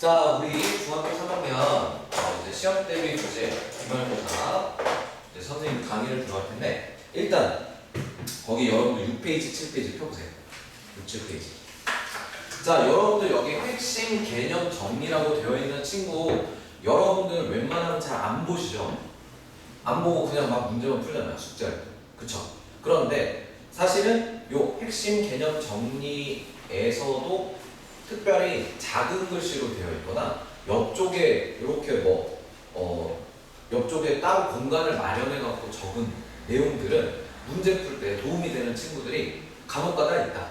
자, 우리 중학교 3학년 이제 시험 대비 주제 기말고사 이제 선생님 강의를 들어갈 텐데 일단 거기 여러분들 6페이지, 7페이지 펴보세요. 6, 7페이지. 자, 여러분들 여기 핵심 개념 정리라고 되어 있는 친구 여러분들 웬만하면 잘 안 보시죠? 안 보고 그냥 막 문제만 풀잖아요. 숙제할 때. 그쵸? 그런데 사실은 요 핵심 개념 정리에서도 특별히 작은 글씨로 되어 있거나 옆쪽에 이렇게 옆쪽에 따로 공간을 마련해 갖고 적은 내용들은 문제 풀 때 도움이 되는 친구들이 간혹가다 있다.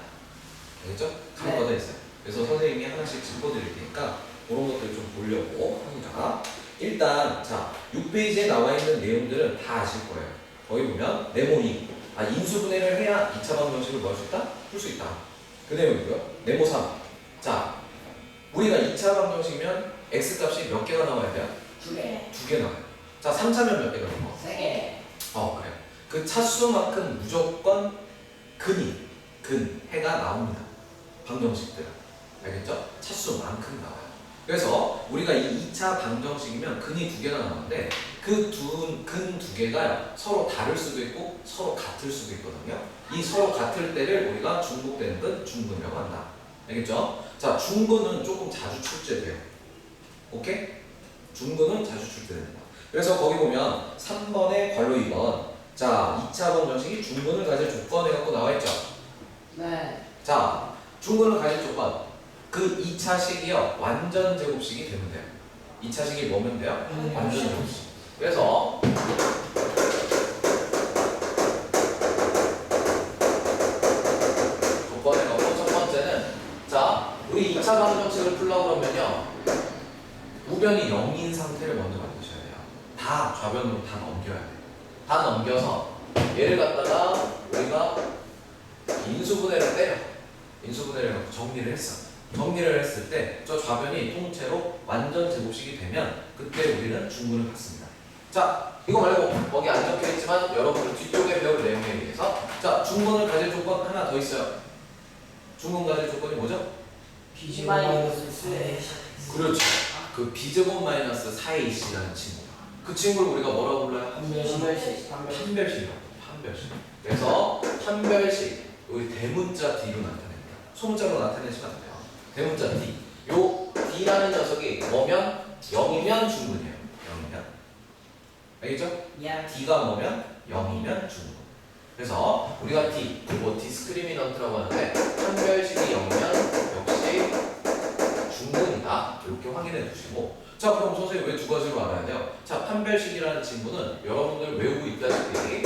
알겠죠? 간혹가다 있어요. 그래서 선생님이 하나씩 짚어드릴 테니까 그런 것들 좀 보려고 합니다. 일단 자 6페이지에 나와 있는 내용들은 다 아실 거예요. 거기 보면 네모2 인수분해를 해야 2차 방정식을 뭐 할 수 있다? 풀 수 있다. 그 내용이고요. 네모 3 자, 우리가 2차 방정식이면 x값이 몇 개가 나와야 돼요? 2개. 2개 나와요. 자, 3차면 몇 개가 나와? 3개. 그래요. 그 차수만큼 무조건 해가 나옵니다. 방정식들은. 알겠죠? 차수만큼 나와요. 그래서 우리가 이 2차 방정식이면 근이 2개가 나오는데 그 근 2개가 서로 다를 수도 있고 서로 같을 수도 있거든요. 이 서로 같을 때를 우리가 중복되는 근, 중근이라고 한다. 알겠죠? 자, 중근은 조금 자주 출제돼요. 오케이? 중근은 자주 출제됩니다. 그래서 거기 보면 3번에 괄호 2번. 자, 2차 방정식이 중근을 가질 조건 해갖고 나와있죠? 네. 자, 중근을 가질 조건. 그 2차 식이요. 완전 제곱식이 되면 돼요. 2차 식이 뭐면 돼요? 완전 제곱식. 그래서 조건에 넣고 첫 번째는 자, 우리 2차 방정식을 풀려고 그러면요. 우변이 0인 상태를 먼저 만드셔야 돼요. 다 좌변으로 다 넘겨야 돼요. 다 넘겨서 얘를 갖다가 우리가 인수분해를 때려. 인수분해를 갖고 정리를 했어. 정리를 했을 때 저 좌변이 통째로 완전 제곱식이 되면 그때 우리는 중근을 받습니다. 자, 이거 말고 거기 안 적혀있지만 여러분들 뒤쪽에 배울 내용에 의해서 자, 중근을 가질 조건 하나 더 있어요. 중근 가질 조건이 뭐죠? B제곱 마이너스 4. 그렇죠. 그 B제곱 마이너스 4AC라는 친구. 그 친구를 우리가 뭐라고 불러요? 판별식. 판별식이라고. 판별식. 그래서 판별식 여기 대문자 D로 나타냅니다. 소문자로 나타내시면 안 돼요. 대문자 D. 요 D라는 녀석이 뭐면 0이면 중근이에요. 0이면. 알겠죠? 야. D가 뭐면 0이면 중근. 그래서 우리가 D, 뭐 디스크리미넌트라고 하는데 판별식이 0이면 역시 중근이다. 이렇게 확인해 주시고 자, 그럼 선생님 왜 두 가지로 알아야 돼요? 자, 판별식이라는 친구는 여러분들 외우고 있다시피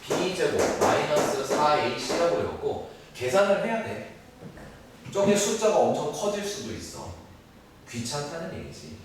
B제곱 마이너스 4AC라고 해갖고 계산을 해야 돼. 저게 숫자가 엄청 커질 수도 있어. 귀찮다는 얘기지.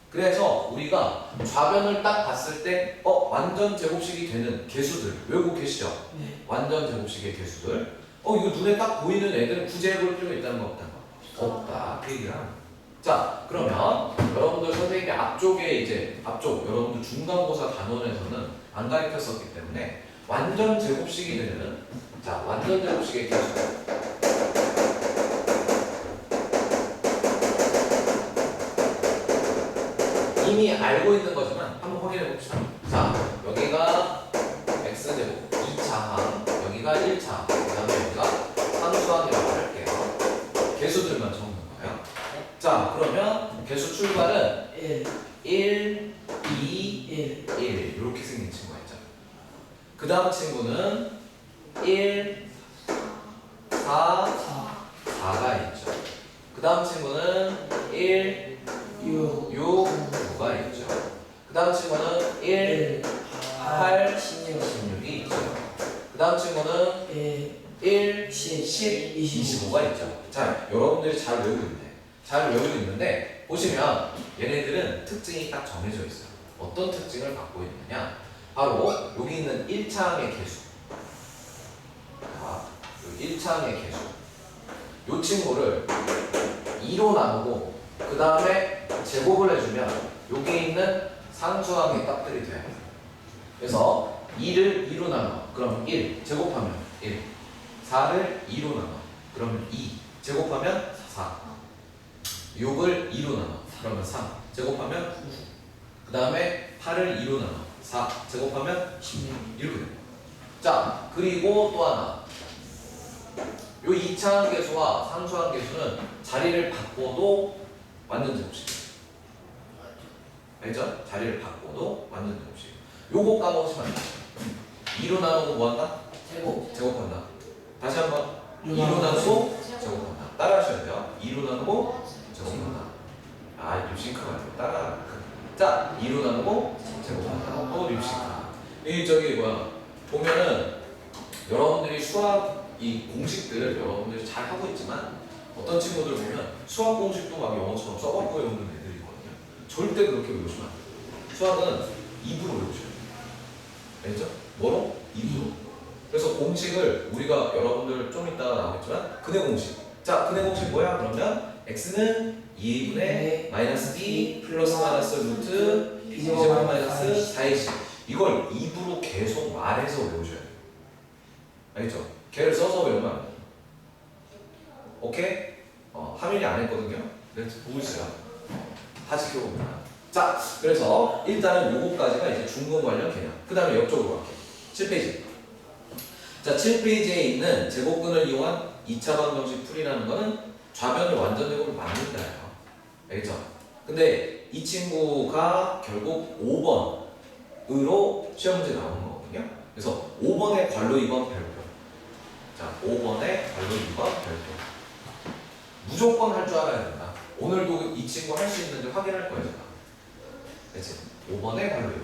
그래서 우리가 좌변을 딱 봤을 때 완전 제곱식이 되는 개수들 외우고 계시죠? 네. 완전 제곱식의 개수들 이거 눈에 딱 보이는 애들은 굳이 해볼 필요가 있다는 거 없다는 거? 없다. 그 얘기를 하는 거야. 자, 그러면 여러분들 선생님이 앞쪽 여러분들 중간고사 단원에서는 안 가르쳤었기 때문에 완전 제곱식이 되는 자, 완전 제곱식의 개수 이미 알고 있는 거지만 한번 확인해 봅시다. 자, 여기가 x제곱 2차항, 여기가 1차항, 그 다음에 여기가 상수항이라고 할게요. 개수들만 적는 거예요. 자, 그러면 개수 출발은 1, 2, 1 이렇게 생긴 친구가 있죠. 그 다음 친구는 1, 4, 4가 있죠. 그 다음 친구는 1, 6, 9가 있죠. 그 다음 친구는 1, 8, 16이 있죠. 그 다음 친구는 1, 10, 25가 있죠. 자, 여러분들이 잘 외우고 있네. 잘 외우고 있는데 보시면 얘네들은 특징이 딱 정해져 있어요. 어떤 특징을 갖고 있느냐? 바로 여기 있는 1차항의 개수. 자, 1차항의 개수. 이 친구를 2로 나누고 그 다음에 제곱을 해주면 여기 있는 상수항의 값들이 돼요. 그래서 2를 2로 나눠. 그럼 1 제곱하면 1. 4를 2로 나눠. 그러면 2 제곱하면 4. 6 6을 2로 나눠. 그러면 3. 제곱하면 그 다음에 8을 2로 나눠. 4. 제곱하면 16. 이렇게 됩니다. 자, 그리고 또 하나. 요 2차항 계수와 상수항 계수는 자리를 바꿔도 완전 제곱식. 알죠? 자리를 바꿔도 완전 제곱식. 요거 까먹으시면 안 돼요. 2로 나누고 뭐 한다? 제곱한다. 다시 한번 2로 나누고 제곱한다. 따라 하셔야 돼요. 2로 나누고 제곱한다. 아, 립싱크가 아니고 따라. 자, 2로 나누고 제곱한다. 또 립싱크. 이 저기 뭐야 보면은 여러분들이 수학 이 공식들 여러분들이 잘 하고 있지만 어떤 친구들 보면 수학 공식도 막 영어처럼 써갖고 외우는 애들이 있거든요. 절대 그렇게 외우시면 안 돼요. 수학은 입으로 외우셔야 돼요. 알죠? 뭐로? 입으로. 그래서 공식을 우리가 여러분들 좀 이따가 나오겠지만 근해 공식. 자, 근해 공식 뭐야? 그러면 x는 2분의 마이너스 b 플러스 마이너스 루트 b제곱 마이너스 4ac. 이걸 입으로 계속 말해서 외우셔야 돼요. 알겠죠? 걔를 써서 외우면 안 돼요. 오케이? 하민이 안 했거든요. 그래서 보고 있어요. 다 지켜봅니다. 자, 그래서 일단은 요거까지가 이제 중공 관련 개념. 그 다음에 옆쪽으로 갈게요. 7페이지. 자, 7페이지에 있는 제곱근을 이용한 2차 방정식 풀이라는 거는 좌변을 완전 제곱을 만든다예요. 알겠죠? 근데 이 친구가 결국 5번으로 시험 문제 나오는 거거든요. 그래서 5번의 괄호 2번 별표. 자, 5번의 괄호 2번 별표. 무조건 할 줄 알아야 된다. 오늘도 이 친구 할 수 있는지 확인할 거예요, 제가. 그치? 5번의 괄호 2번.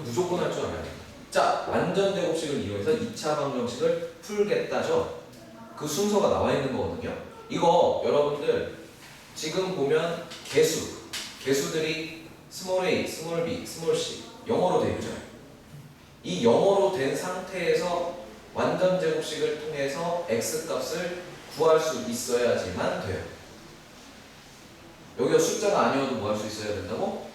무조건 할 줄 알아야 된다. 자, 완전 제곱식을 이용해서 2차 방정식을 풀겠다죠. 그 순서가 나와 있는 거거든요. 이거 여러분들 지금 보면 개수들이 스몰 a, 스몰 b, 스몰 c 영어로 되어 있죠. 이 영어로 된 상태에서 완전 제곱식을 통해서 x 값을 구할 수 있어야지만 돼요. 여기가 숫자가 아니어도 뭐 할 수 있어야 된다고?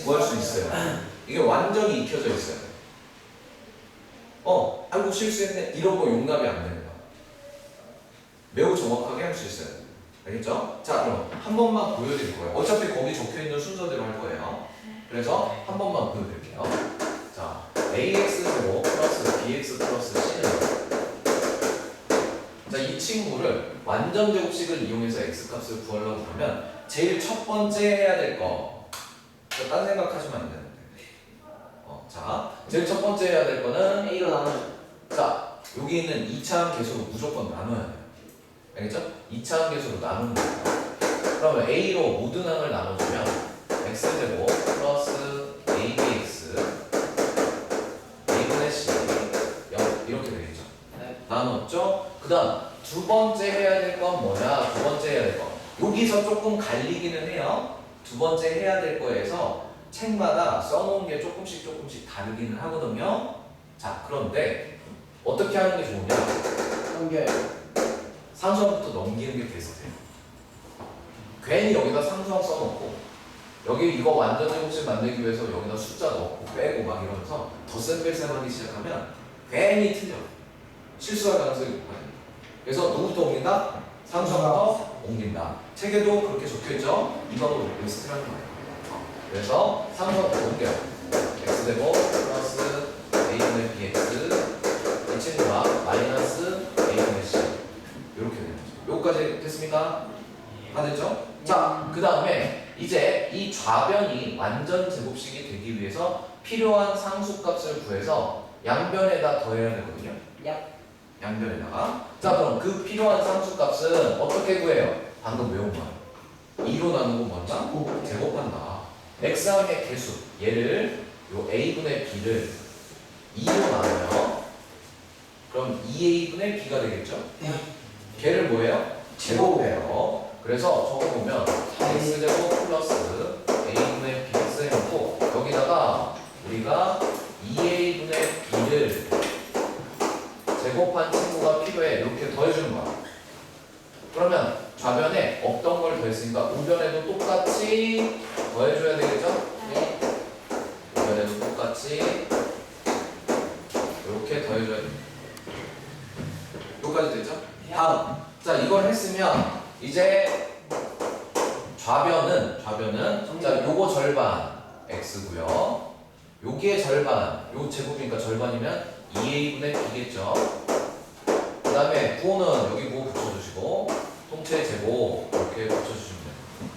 구할 수 있어요. 이게 완전히 익혀져 있어요. 아이고 실수했네. 이런 거 용납이 안 되는 거야. 매우 정확하게 할 수 있어요. 알겠죠? 자, 그럼 한 번만 보여드릴 거예요. 어차피 거기 적혀있는 순서대로 할 거예요. 그래서 한 번만 보여드릴게요. 자, ax제곱 플러스 bx 플러스 c는 자, 이 친구를 완전 제곱식을 이용해서 x값을 구하려고 하면 제일 첫 번째 해야 될 거, 딴 생각하시면 안 되는데. 자, 제일 첫 번째 해야 될 거는 A로 나눠. 자, 여기 있는 2차항 계수로 무조건 나눠야 돼요. 알겠죠? 2차항 계수로 나누는 거예요. 그러면 a로 모든 항을 나눠주면 x제곱 플러스 abx a분의 c 0 이렇게 되겠죠. 네. 나눴죠? 그 다음 두 번째 해야 될 건 뭐냐? 두 번째 해야 될 거. 여기서 조금 갈리기는 해요. 두 번째 해야 될 거에서 책마다 써놓은 게 조금씩 다르기는 하거든요. 자, 그런데 어떻게 하는 게 좋으냐? 넘겨요. 상수항부터 넘기는 게 베스트예요. 괜히 여기다 상수항 써놓고 여기 이거 완전 제곱식 만들기 위해서 여기다 숫자 넣고 빼고 막 이러면서 덧셈뺄셈 하기 시작하면 괜히 틀려. 실수할 가능성이 높아요. 그래서 누구부터 옮긴다? 상수항부터 옮긴다. 책에도 그렇게 적혀있죠? 이거로 베스트라는 거예요. 그래서 상수항부터 옮겨요. x제곱 플러스 a분의 bx 이 친구가 마이너스 a분의 c 이렇게 되는 거죠. 여기까지 됐습니까? 다 됐죠? 자, 그 다음에 이제 이 좌변이 완전 제곱식이 되기 위해서 필요한 상수값을 구해서 양변에다 더해야 되거든요. 양변에다가. 자, 그럼 그 필요한 상수값은 어떻게 구해요? 방금 외운 거. 2로 나누고 뭐한다? 제곱한다. x항의 개수, 얘를 요 a분의 b를 2로 나눠요. 그럼 2a분의 b가 되겠죠? 걔를 뭐예요? 제곱해요. 그래서 적어보면 x제곱 플러스 a분의 bx 해놓고 여기다가 우리가 2a분의 b를 제곱한 친구가 필요해. 이렇게 더해주는 거야. 그러면 좌변에 없던 걸 더했으니까 우변에도 똑같이 더해줘야 되겠죠? 네. 우변에도 똑같이 이렇게 더해줘야 됩니다. 여기까지 됐죠? 다음 자, 이걸 했으면 이제 좌변은 자, 요거 절반 x고요. 여기에 절반, 요 제곱이니까 절반이면 2a분의 b겠죠. 그 다음에 부호는 여기 부호 붙여주시고 통째 제곱 이렇게 붙여주시면 돼요.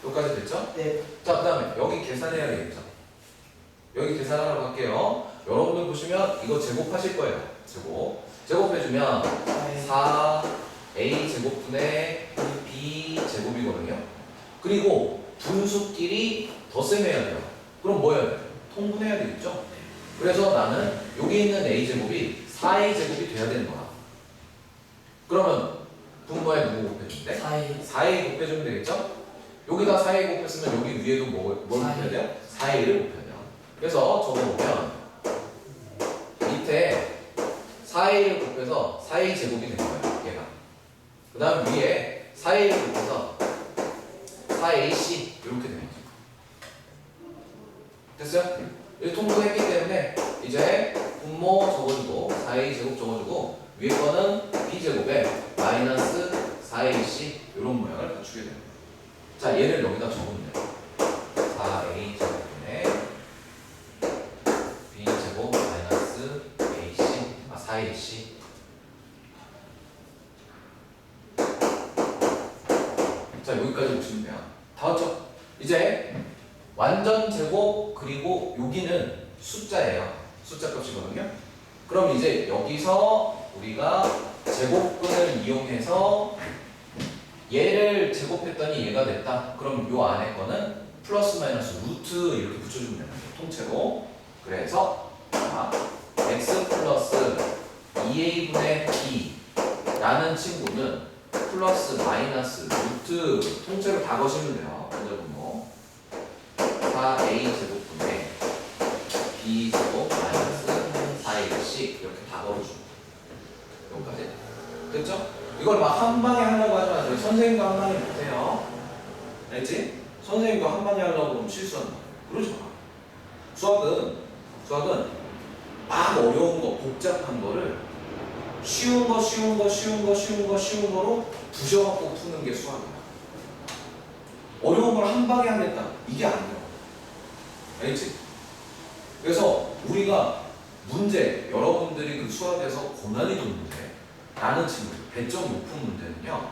여기까지 됐죠? 네. 자, 그 다음에 여기 계산해야 되겠죠. 여기 계산하러 갈게요. 여러분들 보시면 이거 제곱하실 거예요. 제곱해주면 4a 제곱분의 b 제곱이거든요. 그리고 분수끼리 덧셈해야 돼요. 그럼 뭐 해야 돼요? 통분해야 되겠죠? 그래서 나는 여기 있는 a 제곱이 4a 제곱이 돼야 되는 거야. 그러면 분모에 누구 곱해주는데? 4a 곱해주면 되겠죠? 여기다 4a 곱했으면 여기 위에도 뭘 곱해야 돼요? 4a를 곱해야 돼요. 그래서 저거 보면 밑에 4a를 곱해서 4a 제곱이 된 거예요. 얘가. 그 다음 위에 4a를 곱해서 4ac 이렇게 되는 거죠. 됐어요? 이렇게 통분했기 때문에 이제 분모 적어주고 4a 제곱 적어주고 위에 거는 b 제곱에 마이너스 4ac 이런 모양을 갖추게 됩니다. 자, 얘를 여기다 적으면 돼요. 4a 제곱분의 b 제곱 마이너스 ac 4ac. 자, 여기까지 오시면 돼요. 다 왔죠? 이제 완전 제곱 그리고 여기는 숫자예요. 숫자 값이거든요. 그럼 이제 여기서 우리가 제곱근을 이용해서 얘를 제곱했더니 얘가 됐다. 그럼 요 안에 거는 플러스 마이너스 루트 이렇게 붙여주면 됩니다. 통째로. 그래서 자, x 플러스 2a분의 b 라는 친구는 플러스 마이너스 루트 통째로 다 거시면 돼요. 먼저 분모 4a 제곱분의 b 제곱 마이너스 4ac 이렇게 다 걸어주고 여기까지 됐죠? 이걸 막 한 방에 하려고 하지 마세요. 선생님도 한 방에 못해요. 알지? 선생님도 한 방에 하려고 하면 실수한다. 그러지 마. 수학은 막 어려운 거, 복잡한 거를 쉬운 거로 부셔갖고 푸는 게 수학이야. 어려운 걸 한 방에 하겠다. 이게 아니야. 알지? 그래서 우리가 문제, 여러분들이 그 수학에서 고난이도 문제, 라는 친구들, 배점 높은 문제는요,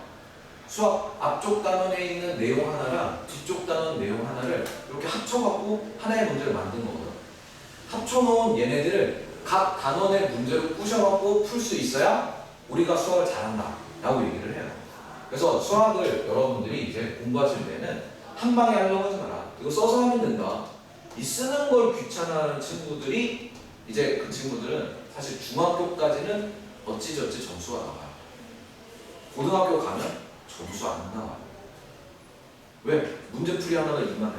수학 앞쪽 단원에 있는 내용 하나랑 뒤쪽 단원 내용 하나를 이렇게 합쳐갖고 하나의 문제를 만든 거거든. 합쳐놓은 얘네들을 각 단원의 문제로 부셔갖고 풀 수 있어야 우리가 수학을 잘한다 라고 얘기를 해요. 그래서 수학을 여러분들이 이제 공부하실 때는 한 방에 하려고 하지 마라. 이거 써서 하면 된다. 이 쓰는 걸 귀찮아하는 친구들이 이제 그 친구들은 사실 중학교까지는 어찌저찌 점수가 나와요. 고등학교 가면 점수 안 나와요. 왜? 문제풀이 하나가 이만해.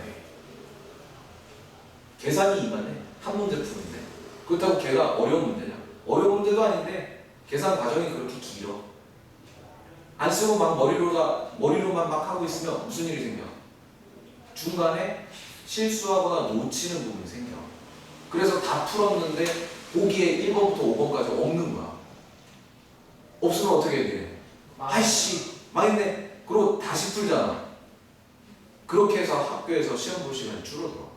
계산이 이만해. 한 문제 푸는데. 그렇다고 걔가 어려운 문제냐? 어려운 문제도 아닌데 계산 과정이 그렇게 길어. 안 쓰고 막 머리로만 막 하고 있으면 무슨 일이 생겨? 중간에 실수하거나 놓치는 부분이 생겨. 그래서 다 풀었는데 보기에 1번부터 5번까지 없는 거야. 없으면 어떻게 해야 돼? 아이씨 망했네. 그리고 다시 풀잖아. 그렇게 해서 학교에서 시험 볼 시간이 줄어들어.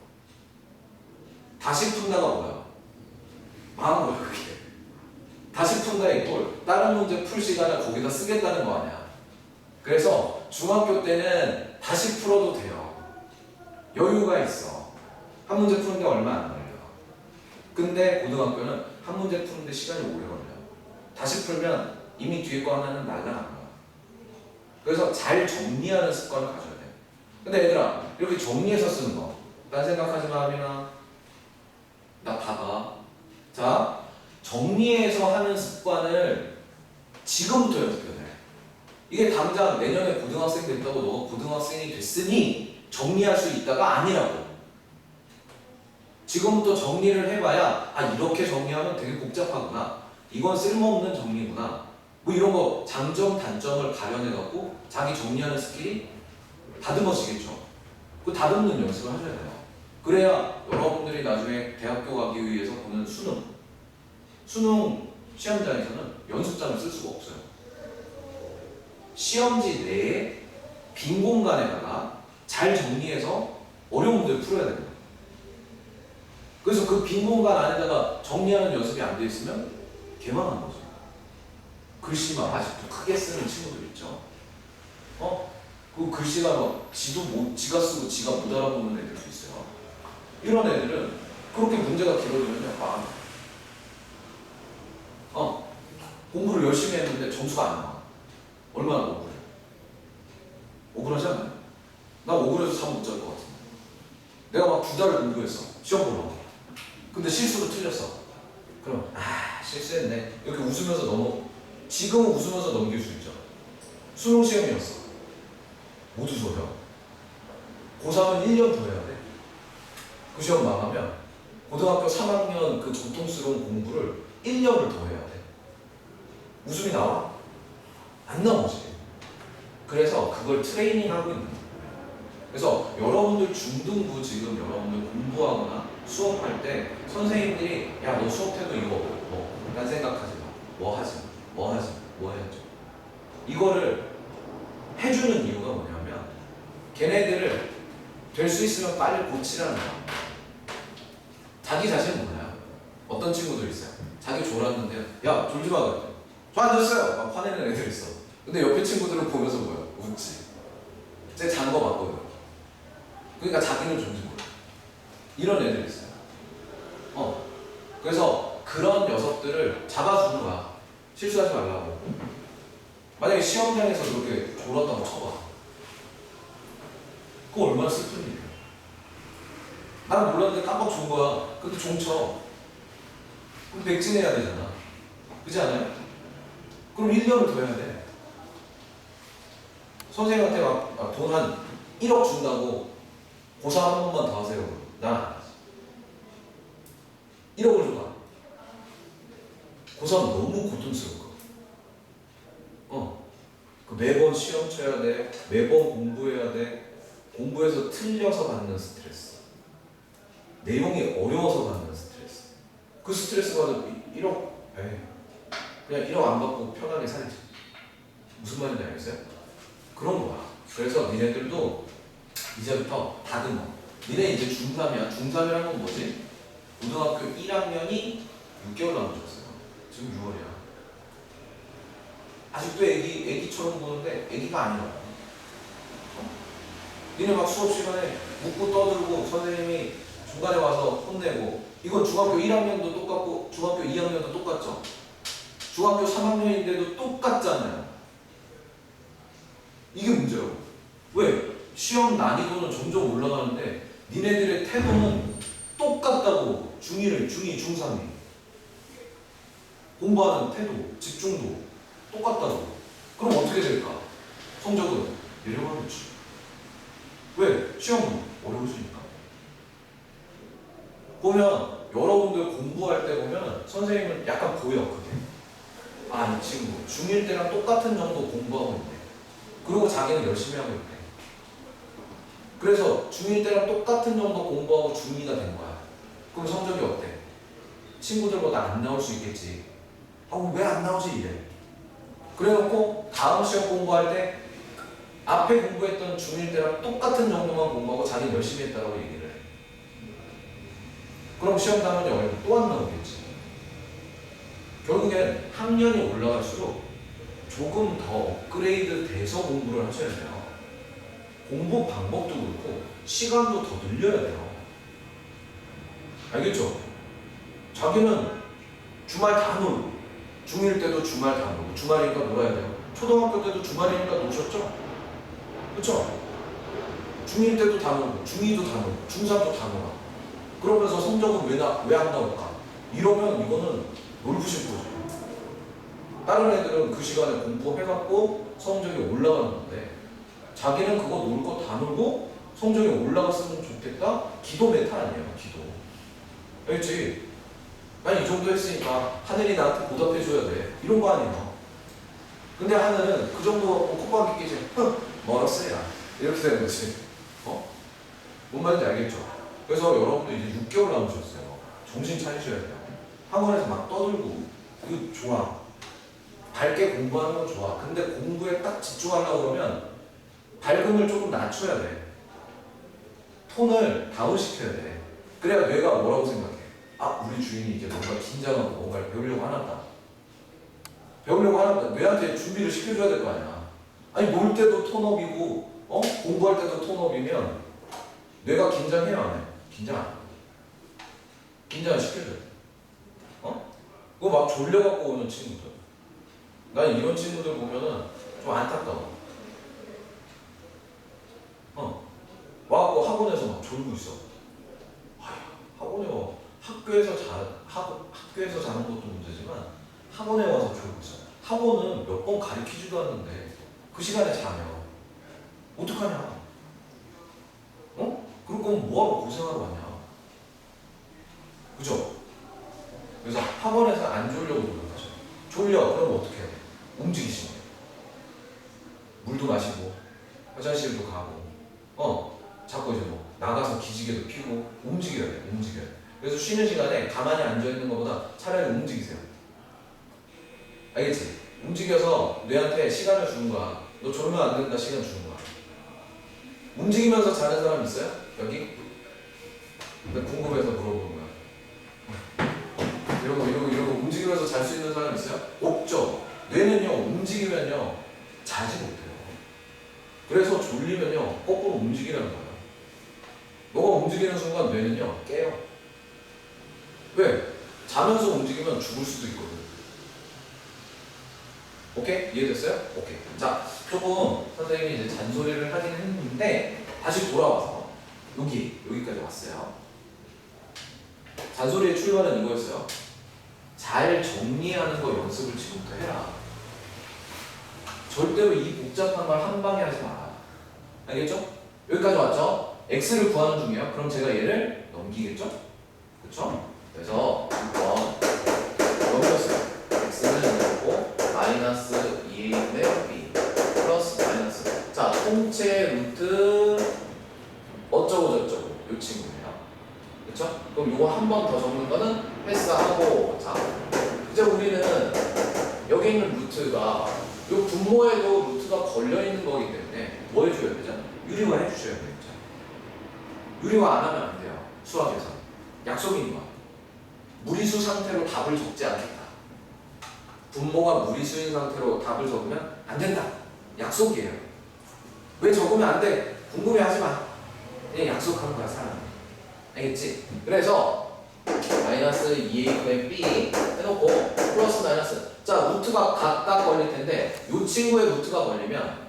다시 푼다가 뭐야? 망한 거야 그게. 다시 푼다 이꼴 다른 문제 풀 시간을 거기다 쓰겠다는 거 아니야. 그래서 중학교 때는 다시 풀어도 돼요. 여유가 있어. 한 문제 푸는데 얼마 안 걸려. 근데 고등학교는 한 문제 푸는데 시간이 오래 걸려. 다시 풀면 이미 뒤에 거 하나는 날라간 거야. 그래서 잘 정리하는 습관을 가져야 돼. 근데 얘들아 이렇게 정리해서 쓰는 거 딴 생각하지 마. 하민아 나 봐봐. 자, 정리해서 하는 습관을 지금부터 연습해야 돼. 이게 당장 내년에 고등학생 됐다고 너가 고등학생이 됐으니 정리할 수 있다가 아니라고. 지금부터 정리를 해봐야 아 이렇게 정리하면 되게 복잡하구나. 이건 쓸모없는 정리구나. 뭐 이런 거 장점 단점을 가려내갖고 자기 정리하는 스킬이 다듬어지겠죠. 그 다듬는 연습을 하셔야 돼요. 그래야 여러분들이 나중에 대학교 가기 위해서 보는 수능 시험장에서는 연습장을 쓸 수가 없어요. 시험지 내에 빈 공간에다가 잘 정리해서 어려운 문제를 풀어야 됩니다. 그래서 그 빈 공간 안에다가 정리하는 연습이 안 돼 있으면 개망한 거죠. 글씨만 아직도 크게 쓰는 친구들 있죠. 그 글씨가 막 지가 쓰고 지가 못 알아보는 애들도 있어요. 이런 애들은 그렇게 문제가 길어지면 공부를 열심히 했는데 점수가 안 나와. 얼마나 억울해? 억울하지 않나요? 나 억울해서 잠 못 잘 것 같은데. 내가 막 2달 공부했어. 시험 보러. 근데 실수로 틀렸어. 그럼 실수했네. 이렇게 웃으면서 지금은 웃으면서 넘길 수 있죠. 수능 시험이었어. 못 웃어요. 고3은 1년 더 해야 돼. 그 시험 망하면 고등학교 3학년 그 고통스러운 공부를 1년을 더 해야 돼. 웃음이 나와? 안 나오지. 그래서 그걸 트레이닝하고 있는 거예요. 그래서 여러분들 중등부 지금 여러분들 공부하거나 수업할 때 선생님들이 야 너 수업해도 이거 난 생각하지 마. 뭐 하지 마. 뭐 해야죠. 이거를 해주는 이유가 뭐냐면 걔네들을 될 수 있으면 빨리 고치라는 거야. 자기 자신 몰라요. 어떤 친구들 있어요. 자기 졸았는데 야 졸지 마. 저 안 잤어요. 막 화내는 애들 있어. 근데 옆에 친구들을 보면서 뭐야? 웃지. 쟤 잔 거 맞거든. 그러니까 자기는 존재 몰라. 이런 애들 있어요. 그래서 그런 녀석들을 잡아주는 거야. 실수하지 말라고. 만약에 시험장에서 그렇게 졸았다고 쳐봐. 그거 얼마나 슬픈 일이야. 나는 몰랐는데 깜빡 준 거야. 근데 종쳐. 그럼 백진해야 되잖아. 그렇지 않아요? 그럼 1년을 더 해야 돼. 선생님한테 막 돈 한 1억 준다고 고사 한 번만 더 하세요. 난 안 하지. 1억을 줘봐. 고사는 너무 고통스러워. 매번 시험 쳐야 돼. 매번 공부해야 돼. 공부해서 틀려서 받는 스트레스. 내용이 어려워서 받는 스트레스. 그 스트레스 받아도 1억, 그냥 1억 안 받고 편하게 살지. 무슨 말인지 알겠어요? 그런 거야. 그래서 니네들도 이제부터 다듬어. 니네 이제 중3이야. 중3이란 건 뭐지? 고등학교 1학년이 6개월 남았었어요. 지금 6월이야. 아직도 애기처럼 보는데 애기가 아니야. 니네 막 수업 시간에 묻고 떠들고 선생님이 중간에 와서 혼내고 이건 중학교 1학년도 똑같고 중학교 2학년도 똑같죠? 중학교 3학년인데도 똑같잖아요. 이게 문제라고. 왜? 시험 난이도는 점점 올라가는데 니네들의 태도는 똑같다고. 중1, 중2, 중3이 공부하는 태도, 집중도 똑같다고. 그럼 어떻게 될까? 성적은 내려가겠지. 왜? 시험은 어려우시니까. 보면 여러분들 공부할 때 보면 선생님은 약간 보여. 그게 이 친구 중1 때랑 똑같은 정도 공부하고 있네. 그리고 자기는 열심히 하고 있네. 그래서 중1 때랑 똑같은 정도 공부하고 중2가 된 거야. 그럼 성적이 어때? 친구들보다 안 나올 수 있겠지. 왜 안 나오지 이래. 그래놓고 다음 시험 공부할 때 앞에 공부했던 중1 때랑 똑같은 정도만 공부하고 자기는 열심히 했다고 얘기를 해. 그럼 시험 당연히 어려우면 또 안 나오겠지. 결국엔 학년이 올라갈수록 조금 더 업그레이드 돼서 공부를 하셔야 돼요. 공부 방법도 그렇고 시간도 더 늘려야 돼요. 알겠죠? 자기는 주말 다 놀고 중1 때도 주말 다 놀고 주말이니까 놀아야 돼요. 초등학교 때도 주말이니까 노셨죠? 그쵸? 중1 때도 다 놀고 중2도 다 놀고 중3도 다 놀아. 그러면서 성적은 왜 안 나올까? 이러면 이거는 놀부실 거죠. 다른 애들은 그 시간에 공부해갖고 성적이 올라가는 건데 자기는 그거 놀 거 다 놀고 성적이 올라갔으면 좋겠다? 기도 메타 아니에요. 기도. 알겠지? 난 이 정도 했으니까 하늘이 나한테 보답해줘야 돼. 이런 거 아니에요. 근데 하늘은 그 정도 갖고 콧방귀 끼지. 멀었어 야. 이렇게 되는 거지. 뭔 말인지 알겠죠? 그래서 여러분들 이제 6개월 남으셨어요. 정신 차리셔야 돼요. 학원에서 막 떠들고 이거 좋아. 밝게 공부하는 건 좋아. 근데 공부에 딱 집중하려고 그러면 밝음을 조금 낮춰야 돼. 톤을 다운시켜야 돼. 그래야 뇌가 뭐라고 생각해? 아, 우리 주인이 이제 뭔가 긴장하고 뭔가를 배우려고 하나 배우려고 하나 뇌한테 준비를 시켜줘야 될 거 아니야. 아니, 놀 때도 톤업이고 공부할 때도 톤업이면 뇌가 긴장해요, 안 해? 긴장 안 해. 긴장을 시켜줘야 돼. 그거 막 졸려갖고 오는 친구들. 난 이런 친구들 보면은 좀 안타까워. 와갖고 학원에서 막 졸고 있어. 학원에 학교에서 자는 것도 문제지만 학원에 와서 졸고 있어. 학원은 몇 번 가르치지도 않는데 그 시간에 자면 어떡하냐? 그럴 거면 뭐하러 고생하러 왔냐? 그죠? 그래서 학원에서 안 졸려고 노력하죠. 졸려. 그럼 어떻게 해야 돼? 움직이시면 돼요. 물도 마시고 화장실도 가고 자꾸 이제 뭐 나가서 기지개도 피고 움직여야 돼. 움직여야 돼. 그래서 쉬는 시간에 가만히 앉아있는 것보다 차라리 움직이세요. 알겠지? 움직여서 뇌한테 시간을 주는 거야. 너 졸면 안 된다 시간 주는 거야. 움직이면서 자는 사람 있어요? 여기? 궁금해서 물어보는 거야. 이러고 움직이면서 잘 수 있는 사람 있어요? 없죠. 뇌는요 움직이면요 자지 못해요. 그래서 졸리면요 거꾸로 움직이라는 거예요. 너가 움직이는 순간 뇌는요 깨요. 왜? 자면서 움직이면 죽을 수도 있거든. 오케이? 이해됐어요? 오케이. 자, 조금 선생님이 이제 잔소리를 하긴 했는데 다시 돌아와서 여기까지 왔어요. 잔소리의 출발은 이거였어요. 잘 정리하는 거 연습을 지금부터 해라. 절대로 이 복잡한 걸 한 방에 하지 마라. 알겠죠? 여기까지 왔죠? x를 구하는 중이에요. 그럼 제가 얘를 넘기겠죠? 그렇죠? 그래서 한번 넘겼어요. x는 넘고 마이너스 2a분의 b 플러스 마이너스. 자, 통째 루트 어쩌고 저쩌고 요 친구예요. 그렇죠? 그럼 요거 한 번 더 적는 거는 패스하고. 자, 이제 우리는 여기 있는 루트가 요 분모에도 루트가 걸려 있는 거기 때문에 뭐 해줘야 되죠? 유리화 해주셔야 되죠. 유리화 안 하면 안 돼요. 수학에서 약속인 거야. 무리수 상태로 답을 적지 않겠다. 분모가 무리수인 상태로 답을 적으면 안 된다. 약속이에요. 왜 적으면 안 돼? 궁금해하지 마. 그냥 약속하는 거야, 사람. 알겠지? 그래서 마이너스 2a분의 b 해놓고 플러스 마이너스. 자, 루트가 각각 걸릴 텐데 이 친구의 루트가 걸리면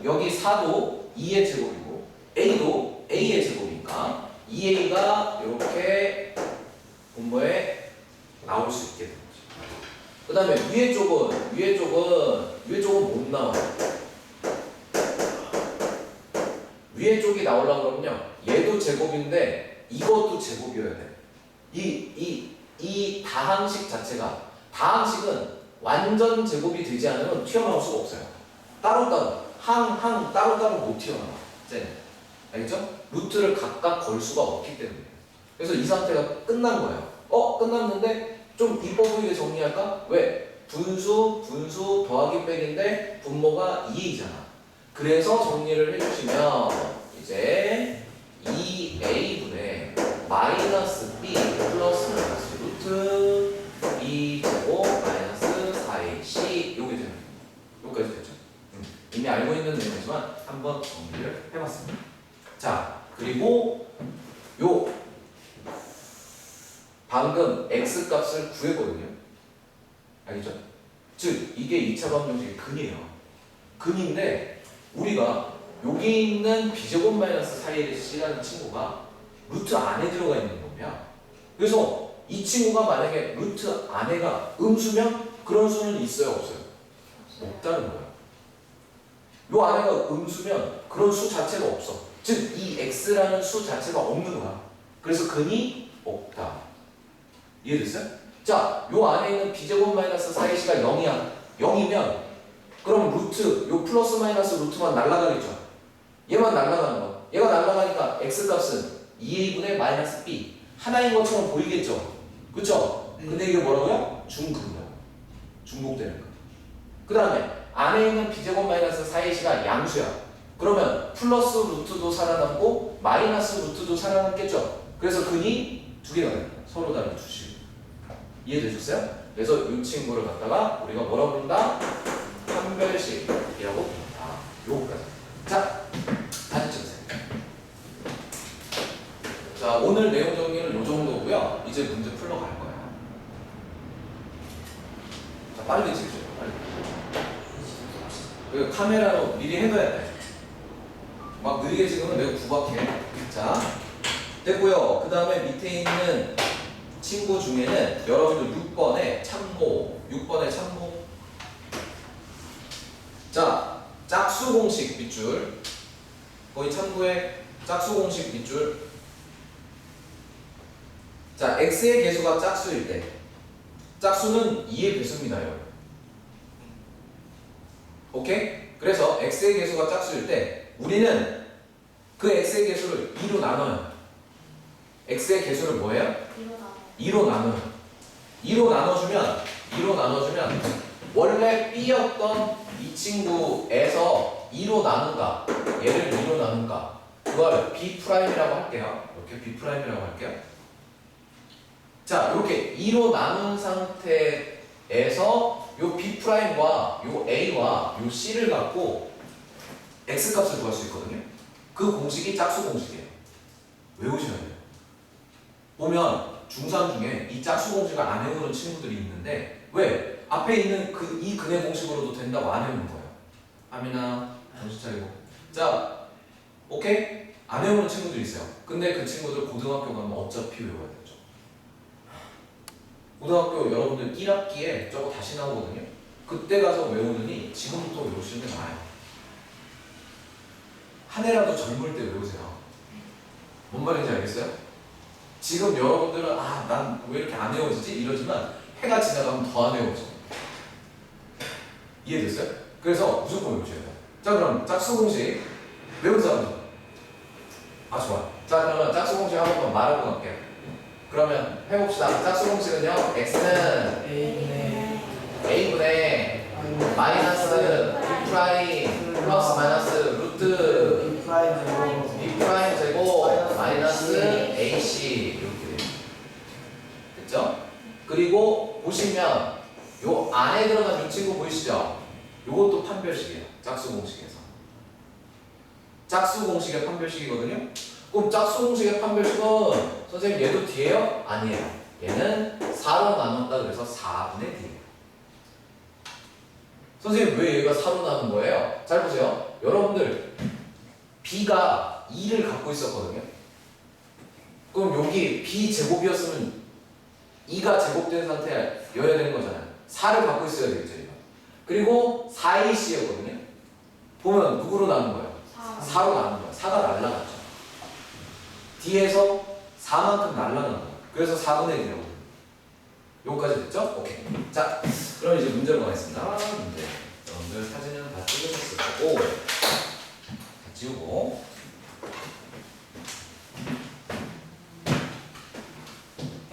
여기 4도 2의 제곱이고 a도 a의 제곱이니까 2a가 이렇게 분모에 나올 수 있게 되는 거죠. 그 다음에 위에 쪽은 못 나와요. 위에 쪽이 나오려고 그러면요 얘도 제곱인데 이것도 제곱이어야 돼. 이 다항식 자체가, 다항식은 완전 제곱이 되지 않으면 튀어나올 수가 없어요. 따로따로 항 따로따로 못 튀어나와. 알겠죠? 루트를 각각 걸 수가 없기 때문에. 그래서 이 상태가 끝난 거예요. 끝났는데 좀 이뻐 보이게 정리할까? 왜? 분수 더하기 빼기인데 분모가 2a잖아. 그래서 정리를 해주시면 이제 2a분의 마이너스 b 플러스 마이너스 루트 2제곱 마이너스 4ac 요게 되는 거예요. 여기까지 됐죠? 이미 알고 있는 내용이지만 한번 정리를 해봤습니다. 자, 그리고 요 방금 x 값을 구했거든요. 알겠죠? 즉 이게 2차 방정식의 근이에요. 근인데 우리가 여기 있는 b제곱 마이너스 4ac라는 친구가 루트 안에 들어가 있는 겁니다. 그래서 이 친구가 만약에 루트 안에가 음수면 그런 수는 있어요, 없어요? 없다는 거예요. 요 안에가 음수면 그런 수 자체가 없어. 즉 이 x라는 수 자체가 없는 거야. 그래서 근이 없다. 이해됐어요? 자, 요 안에 있는 b제곱 마이너스 4ac가 0이야. 0이면 그럼 루트, 요 플러스 마이너스 루트만 날아가겠죠. 얘만 날아가는 거야. 얘가 날아가니까 x값은 2a분의 마이너스 b 하나인 것처럼 보이겠죠. 그쵸? 근데 이게 뭐라고요? 중근이라고. 중복되는 거. 그 다음에 안에 있는 b제곱 마이너스 4ac가 양수야. 그러면 플러스 루트도 살아남고 마이너스 루트도 살아남겠죠. 그래서 근이 두 개가 됩니다. 서로 다른 두 식. 이해되셨어요? 그래서 이 친구를 갖다가 우리가 뭐라고 부른다? 판별식이라고 부른다. 요거까지. 자, 다시 찍으세요. 자, 오늘 내용 정리는 요 정도고요. 이제 문제 풀러 갈 거예요. 자, 빨리 찍으세요. 빨리. 그 카메라로 미리 해둬야 돼. 막 느리게 찍으면 내가 구박해. 자, 됐고요. 그 다음에 밑에 있는 친구 중에는 여러분들 6번에 참고. 자, 짝수 공식 밑줄. 거의 참고에 짝수 공식 밑줄. 자, x의 개수가 짝수일 때. 짝수는 2의 배수입니다, 여러분. 오케이? 그래서 x의 개수가 짝수일 때 우리는 그 x의 개수를 2로 나눠요. x의 개수를 뭐예요? 2로 나눠요. 2로 나눠주면 원래 b였던 이 친구에서 2로 나눈다. 얘를 2로 나눈다. 그걸 b'이라고 할게요. 이렇게 b'이라고 할게요. 자, 이렇게 2로 나눈 상태에서 요 b'과 요 a와 요 c를 갖고 x값을 구할 수 있거든요. 그 공식이 짝수 공식이에요. 외우셔야 돼요. 보면 중3 중에 이 짝수 공식을 안 외우는 친구들이 있는데 왜? 앞에 있는 이 근의 공식으로도 된다고 안 외우는 거예요. 아미나 정신 차리고. 자, 오케이? 안 외우는 친구들이 있어요. 근데 그 친구들 고등학교 가면 어차피 외워야 되죠. 고등학교 여러분들 1학기에 저거 다시 나오거든요. 그때 가서 외우느니 지금부터 외우시는 게 나아요. 한 해라도 젊을 때 외우세요. 뭔 말인지 알겠어요? 지금 여러분들은 난 왜 이렇게 안 외워지지? 이러지만 해가 지나가면 더 안 외워져. 이해됐어요? 그래서 무조건 외우셔야 돼요. 자, 그럼 짝수 공식 외운 사람들. 좋아. 자, 그러면 짝수 공식 한 번만 말하고 갈게요. 그러면 해봅시다. 짝수 공식은요, x는 a분의 마이너스 b 프라임 플러스 마이너스 루트 b 프라임 제곱 마이너스 ac 이렇게 돼요. 됐죠? 그리고 보시면 요 안에 들어간 이 친구 보이시죠? 요것도 판별식이에요. 짝수 공식에서. 짝수 공식의 판별식이거든요. 그럼 짝수 공식의 판별식은 선생님 얘도 D예요? 아니에요. 얘는 4로 나눴다 그래서 4분의 D예요. 선생님 왜 얘가 4로 나눈 거예요? 잘 보세요. 여러분들 B가 2를 갖고 있었거든요. 그럼 여기 B 제곱이었으면 2가 제곱된 상태여야 되는 거잖아요. 4를 갖고 있어야 되겠죠. 이거. 그리고 4AC였거든요. 보면 누구로 나눈 거예요? 4로 나눈 거예요. 4가 날라갔죠. D에서 4만큼 날라간 거예요. 그래서 4분의 1이라고. 여기까지 됐죠? 오케이. 자, 그럼 이제 문제로 가겠습니다. 문제.